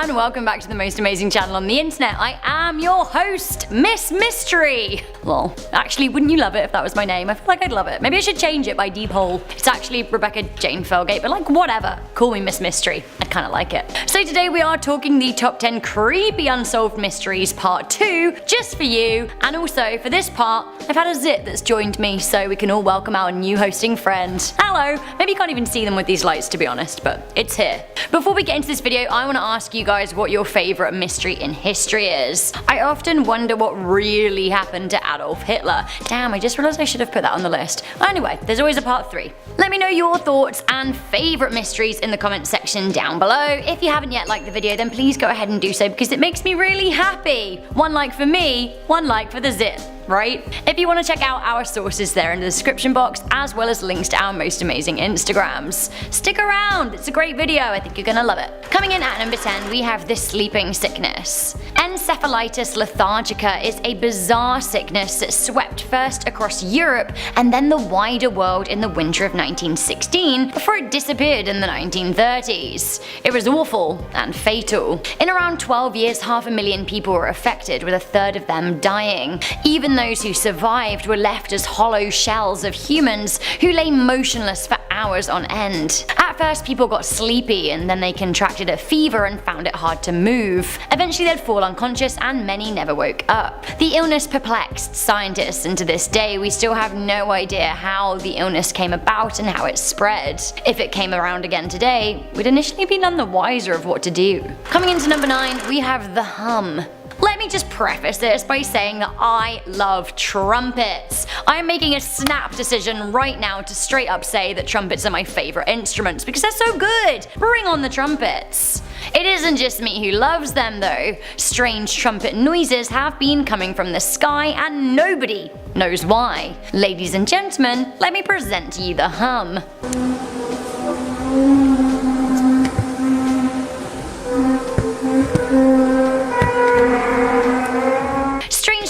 and welcome back to the most amazing channel on the internet. I am your host, Miss Mystery. Well, actually, wouldn't you love it if that was my name? I feel like I'd love it. Maybe I should change it by default. It's actually Rebecca Jane Felgate, but like whatever. Call me Miss Mystery. I'd kind of like it. So today we are talking the top 10 creepy unsolved mysteries part 2, just for you. And also for this part, I've had a zit that's joined me so we can all welcome our new hosting friend. Hello. Maybe you can't even see them with these lights to be honest, but it's here. Before we get into this video, I want to ask you guys what your favorite mystery in history is. I often wonder what really happened to Adolf Hitler. Damn, I just realized I should have put that on the list. Anyway, there's always a part 3. Let me know your thoughts and favorite mysteries in the comment section down below. If you haven't yet liked the video, then please go ahead and do so because it makes me really happy. 1 like for me, 1 like for the zit. Right? If you want to check out our sources there in the description box, as well as links to our most amazing Instagrams. Stick around, it's a great video, I think you're gonna love it. Coming in at number 10, we have the sleeping sickness. Encephalitis lethargica is a bizarre sickness that swept first across Europe and then the wider world in the winter of 1916 before it disappeared in the 1930s. It was awful and fatal. In around 12 years, 500,000 people were affected, with a third of them dying. Even those who survived were left as hollow shells of humans who lay motionless for hours on end. At first people got sleepy and then they contracted a fever and found it hard to move. Eventually they'd fall unconscious and many never woke up. The illness perplexed scientists, and to this day we still have no idea how the illness came about and how it spread. If it came around again today, we'd initially be none the wiser of what to do. Coming into number 9, we have the hum. Let me just preface this by saying that I love trumpets. I am making a snap decision right now to straight up say that trumpets are my favorite instruments because they're so good. Bring on the trumpets. It isn't just me who loves them though. Strange trumpet noises have been coming from the sky and nobody knows why. Ladies and gentlemen, let me present to you the hum.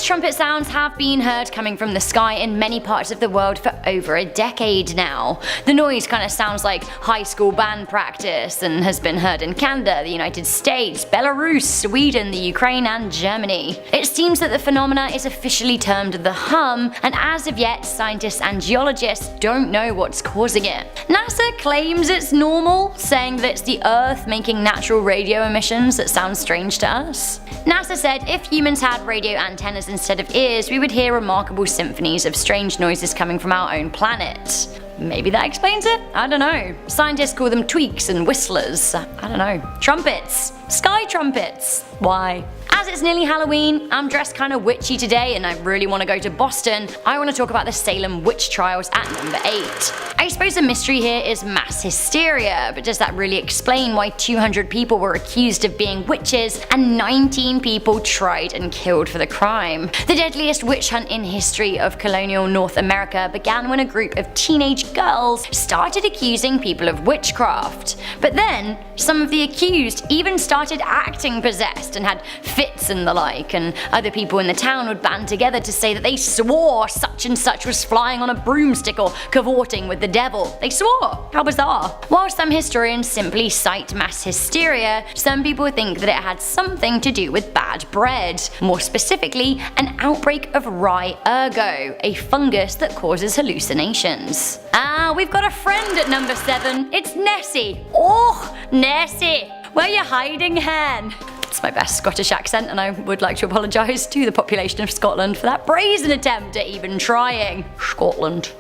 Trumpet sounds have been heard coming from the sky in many parts of the world for over a decade now. The noise kind of sounds like high school band practice and has been heard in Canada, the United States, Belarus, Sweden, the Ukraine and Germany. It seems that the phenomena is officially termed the hum, and as of yet scientists and geologists don't know what's causing it. NASA claims it's normal, saying that it's the Earth making natural radio emissions that sound strange to us. NASA said if humans had radio antennas instead of ears, we would hear remarkable symphonies of strange noises coming from our own planet. Maybe that explains it? I don't know. Scientists call them tweaks and whistlers. I don't know. Trumpets. Sky trumpets. Why? As it's nearly Halloween, I'm dressed kinda witchy today and I really want to go to Boston. I want to talk about the Salem witch trials at number 8. I suppose the mystery here is mass hysteria, but does that really explain why 200 people were accused of being witches and 19 people tried and killed for the crime? The deadliest witch hunt in history of colonial North America began when a group of teenage girls started accusing people of witchcraft. But then, some of the accused even started acting possessed and had fits and the like, and other people in the town would band together to say that they swore such and such was flying on a broomstick or cavorting with the devil. They swore! How bizarre. While some historians simply cite mass hysteria, some people think that it had something to do with bad bread. More specifically, an outbreak of rye ergo, a fungus that causes hallucinations. We've got a friend at number 7. It's Nessie. Oh, Nessie! Where you hiding, hen? It's my best Scottish accent and I would like to apologise to the population of Scotland for that brazen attempt at even trying. Scotland.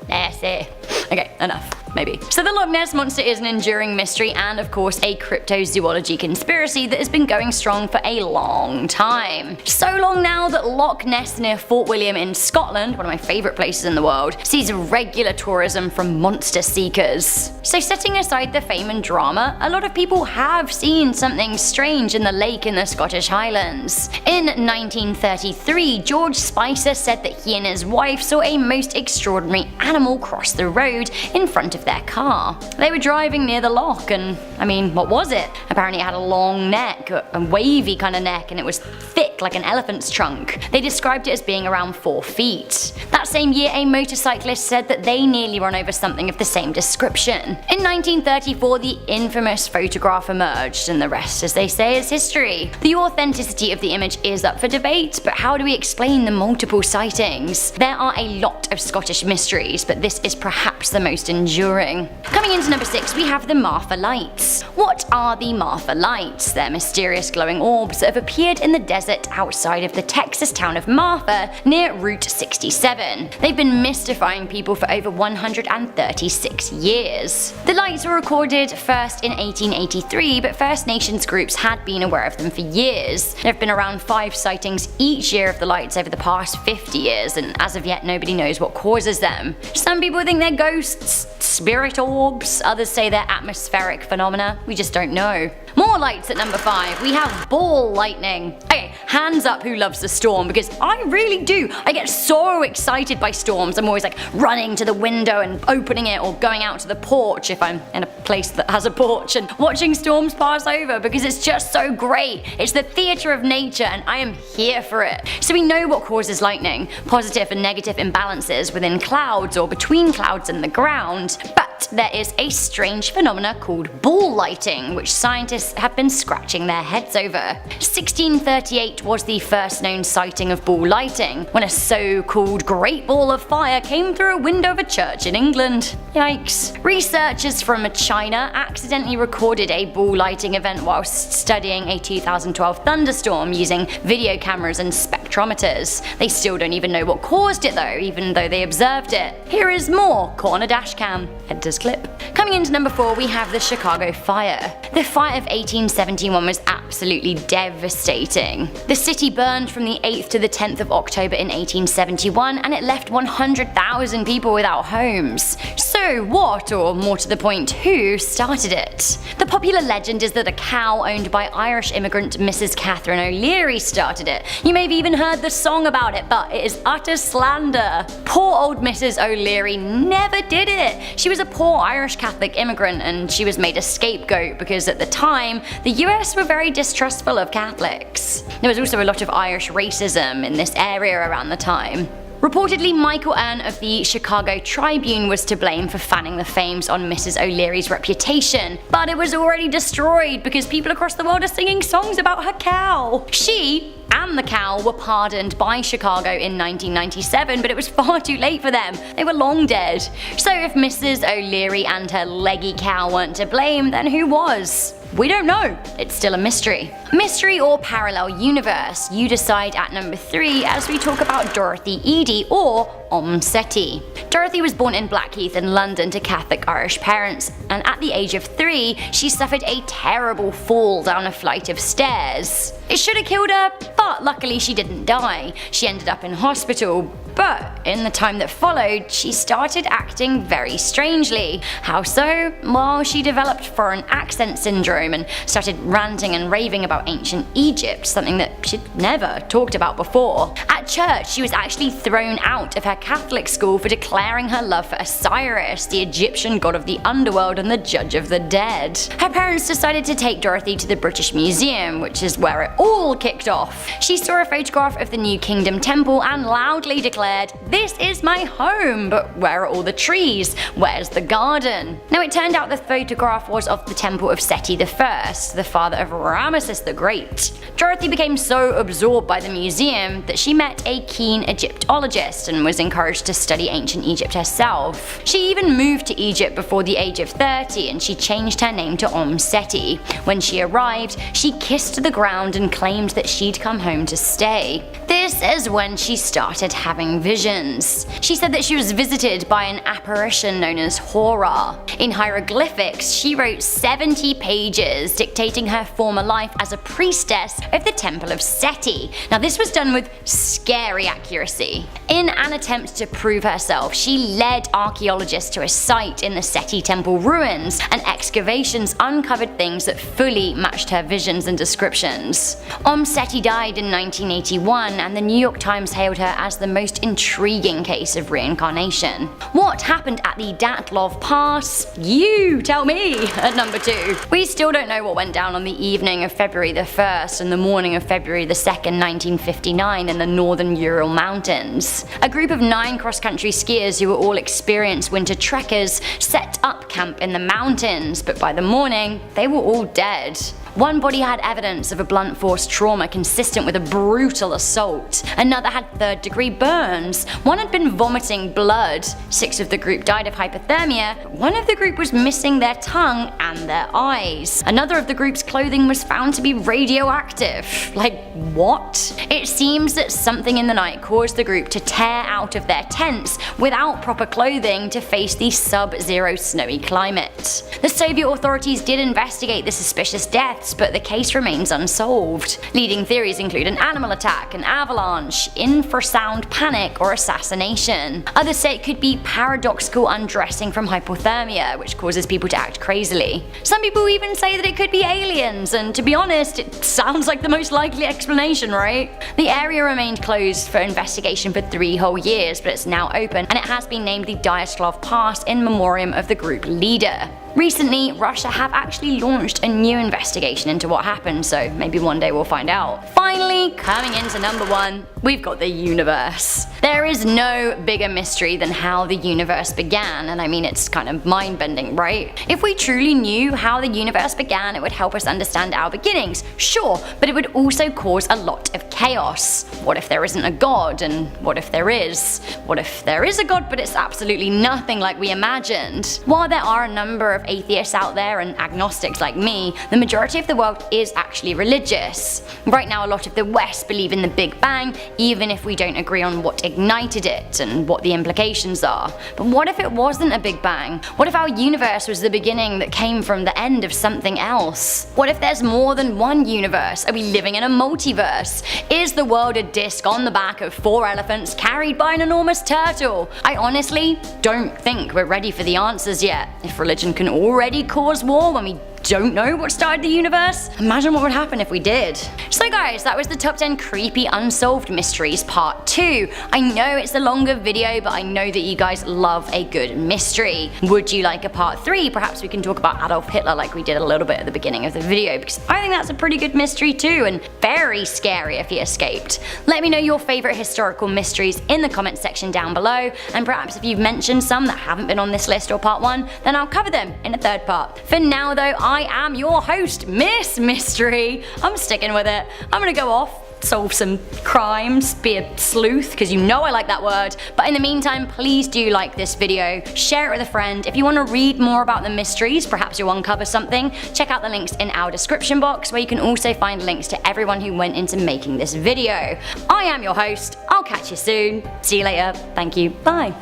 Nessie. Okay, enough. Maybe. So the Loch Ness Monster is an enduring mystery and of course a cryptozoology conspiracy that has been going strong for a long time. So long now that Loch Ness near Fort William in Scotland, one of my favourite places in the world, sees regular tourism from monster seekers. So setting aside the fame and drama, a lot of people have seen something strange in the lake in the Scottish Highlands. In 1933, George Spicer said that he and his wife saw a most extraordinary animal cross the road in front of their car. They were driving near the loch and, I mean, what was it? Apparently it had a long neck, a wavy kind of neck, and it was thick thick like an elephant's trunk. They described it as being around 4 feet. That same year, a motorcyclist said that they nearly run over something of the same description. In 1934, the infamous photograph emerged, and the rest, as they say, is history. The authenticity of the image is up for debate, but how do we explain the multiple sightings? There are a lot of Scottish mysteries, but this is perhaps the most enduring. Coming into number 6, we have the Martha Lights. What are the Martha Lights? They're mysterious glowing orbs that have appeared in the desert outside of the Texas town of Martha near Route 67. They've been mystifying people for over 136 years. The lights were recorded first in 1883, but First Nations groups had been aware of them for years. There have been around 5 sightings each year of the lights over the past 50 years, and as of yet nobody knows what causes them. Some people think they're ghosts, spirit orbs, others say they're atmospheric phenomena. We just don't know. More lights at number 5. We have ball lightning. Okay, hands up who loves the storm, because I really do. I get so excited by storms. I'm always like running to the window and opening it, or going out to the porch if I'm in a place that has a porch, and watching storms pass over because it's just so great. It's the theatre of nature and I am here for it. So we know what causes lightning, positive and negative imbalances within clouds or between clouds and the ground, but there is a strange phenomena called ball lighting, which scientists have been scratching their heads over. 1638 was the first known sighting of ball lighting, when a so-called Great Ball of Fire came through a window of a church in England. Yikes. Researchers from China accidentally recorded a ball lighting event whilst studying a 2012 thunderstorm using video cameras and spectrometers. They still don't even know what caused it though, even though they observed it. Here is more corner dashcam. Editor's clip. Coming into number 4, we have the Chicago Fire. The fire of 1871 was absolutely devastating. The city burned from the 8th to the 10th of October in 1871, and it left 100,000 people without homes. So what, or more to the point, who started it? The popular legend is that a cow owned by Irish immigrant Mrs. Catherine O'Leary started it. You may have even heard the song about it, but it is utter slander. Poor old Mrs. O'Leary never did it. She was a poor Irish Catholic immigrant, and she was made a scapegoat because at the time, the US were very distrustful of Catholics. There was also a lot of Irish racism in this area around the time. Reportedly, Michael Earn of the Chicago Tribune was to blame for fanning the flames on Mrs. O'Leary's reputation, but it was already destroyed because people across the world are singing songs about her cow. She and the cow were pardoned by Chicago in 1997, but it was far too late for them. They were long dead. So if Mrs. O'Leary and her leggy cow weren't to blame, then who was? We don't know. It's still a mystery. Mystery or parallel universe? You decide at number 3 as we talk about Dorothy Eady, or Seti. Dorothy was born in Blackheath in London to Catholic Irish parents, and at the age of 3, she suffered a terrible fall down a flight of stairs. It should have killed her, but luckily she didn't die. She ended up in hospital, but in the time that followed, she started acting very strangely. How so? Well, she developed foreign accent syndrome and started ranting and raving about ancient Egypt, something that she'd never talked about before. At church, she was actually thrown out of her Catholic school for declaring her love for Osiris, the Egyptian god of the underworld and the judge of the dead. Her parents decided to take Dorothy to the British Museum, which is where it all kicked off. She saw a photograph of the New Kingdom Temple and loudly declared, "This is my home, but where are all the trees? Where's the garden?" Now it turned out the photograph was of the temple of Seti I, the father of Ramesses the Great. Dorothy became so absorbed by the museum that she met a keen Egyptologist and was encouraged to study ancient Egypt herself. She even moved to Egypt before the age of 30, and she changed her name to Seti. When she arrived, she kissed the ground and claimed that she'd come home to stay. This is when she started having visions. She said that she was visited by an apparition known as Hora. In hieroglyphics, she wrote 70 pages dictating her former life as a priestess of the Temple of Seti. Now this was done with scary accuracy. In an attempt to prove herself, she led archaeologists to a site in the Seti Temple ruins, and excavations uncovered things that fully matched her visions and descriptions. Seti died in 1981, and the New York Times hailed her as the most intriguing case of reincarnation. What happened at the Dyatlov Pass? You tell me! At number 2. We still don't know what went down on the evening of February the 1st and the morning of February the 2nd, 1959 in the northern Ural Mountains. A group of 9 cross-country skiers who were all experienced winter trekkers set up camp in the mountains, but by the morning, they were all dead. One body had evidence of a blunt force trauma consistent with a brutal assault. Another had 3rd-degree burns. One had been vomiting blood. 6 of the group died of hypothermia. One of the group was missing their tongue and their eyes. Another of the group's clothing was found to be radioactive. Like, what? It seems that something in the night caused the group to tear out of their tents without proper clothing to face the sub-zero snowy climate. The Soviet authorities did investigate the suspicious deaths, but the case remains unsolved. Leading theories include an animal attack, an avalanche, infrasound panic, or assassination. Others say it could be paradoxical undressing from hypothermia, which causes people to act crazily. Some people even say that it could be aliens, and to be honest, it sounds like the most likely explanation, right? The area remained closed for investigation for 3 whole years, but it's now open, and it has been named the Dyatlov Pass in memoriam of the group leader. Recently, Russia have actually launched a new investigation into what happened, so maybe one day we'll find out. Finally, coming into number 1, we've got the universe. There is no bigger mystery than how the universe began, and I mean it's kind of mind-bending, right? If we truly knew how the universe began, it would help us understand our beginnings, sure, but it would also cause a lot of chaos. What if there isn't a god, and what if there is? What if there is a god but it's absolutely nothing like we imagined? While there are a number of atheists out there and agnostics like me, the majority of the world is actually religious. Right now a lot of the West believe in the Big Bang, even if we don't agree on what ignited it and what the implications are. But what if it wasn't a Big Bang? What if our universe was the beginning that came from the end of something else? What if there's more than one universe? Are we living in a multiverse? Is the world a disc on the back of 4 elephants carried by an enormous turtle? I honestly don't think we're ready for the answers yet. If religion can already cause war when we don't know what started the universe, imagine what would happen if we did. So guys, that was the top 10 creepy unsolved mysteries part 2. I know it's a longer video, but I know that you guys love a good mystery. Would you like a part 3? Perhaps we can talk about Adolf Hitler like we did a little bit at the beginning of the video, because I think that's a pretty good mystery too, and very scary if he escaped. Let me know your favourite historical mysteries in the comments section down below, and perhaps if you've mentioned some that haven't been on this list or part 1, then I'll cover them in a 3rd part. For now though, I am your host, Miss Mystery. I'm sticking with it. I'm gonna go off, solve some crimes, be a sleuth, because you know I like that word. But in the meantime, please do like this video, share it with a friend. If you want to read more about the mysteries, perhaps you'll uncover something, check out the links in our description box, where you can also find links to everyone who went into making this video. I am your host. I'll catch you soon. See you later. Thank you. Bye.